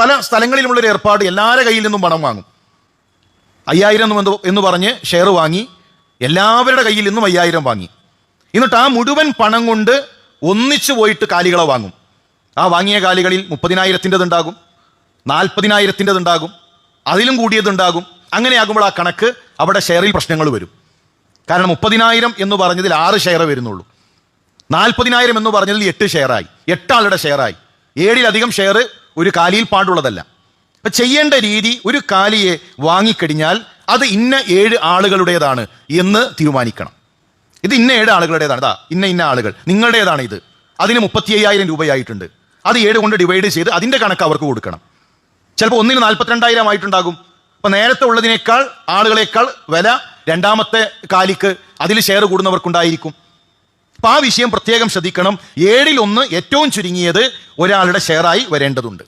പല സ്ഥലങ്ങളിലുമുള്ളൊരു ഏർപ്പാട് എല്ലാവരുടെ കയ്യിൽ നിന്നും പണം വാങ്ങും. 5000 എന്ന് പറഞ്ഞ് ഷെയർ വാങ്ങി എല്ലാവരുടെ കയ്യിൽ നിന്നും 5000 വാങ്ങി. എന്നിട്ട് ആ മുഴുവൻ പണം കൊണ്ട് ഒന്നിച്ചു പോയിട്ട് കാലികളെ വാങ്ങും. ആ വാങ്ങിയ കാലികളിൽ 30,000-ൻ്റെത് ഉണ്ടാകും, 40,000-ൻ്റെത് ഉണ്ടാകും, അതിലും കൂടിയതുണ്ടാകും. അങ്ങനെയാകുമ്പോൾ ആ കണക്ക് അവിടെ ഷെയറിൽ പ്രശ്നങ്ങൾ വരും. കാരണം 30,000 എന്ന് പറഞ്ഞതിൽ 6 ഷെയർ വരുന്നുള്ളൂ, 40,000 എന്ന് പറഞ്ഞതിൽ 8 ഷെയറായി, 8 ആളുടെ ഷെയറായി. 7-ലധികം ഷെയർ ഒരു കാലിയിൽ പാടുള്ളതല്ല. അപ്പം ചെയ്യേണ്ട രീതി, ഒരു കാലിയെ വാങ്ങിക്കഴിഞ്ഞാൽ അത് ഇന്ന 7 ആളുകളുടേതാണ് എന്ന് തീരുമാനിക്കണം. ഇത് ഇന്ന 7 ആളുകളുടേതാണ്, ഇന്ന ആളുകൾ നിങ്ങളുടേതാണ് ഇത്. അതിന് 35,000 രൂപയായിട്ടുണ്ട്. അത് 7 കൊണ്ട് ഡിവൈഡ് ചെയ്ത് അതിൻ്റെ കണക്ക് അവർക്ക് കൊടുക്കണം. ചിലപ്പോൾ ഒന്നിന് 42,000 ആയിട്ടുണ്ടാകും. അപ്പം നേരത്തെ ഉള്ളതിനേക്കാൾ ആളുകളേക്കാൾ വില രണ്ടാമത്തെ കാലിക്ക് അതിൽ ഷെയർ കൂടുന്നവർക്കുണ്ടായിരിക്കും. അപ്പം ആ വിഷയം പ്രത്യേകം ശ്രദ്ധിക്കണം. 7-ൽ 1 ഏറ്റവും ചുരുങ്ങിയത് ഒരാളുടെ ഷെയറായി വരേണ്ടതുണ്ട്.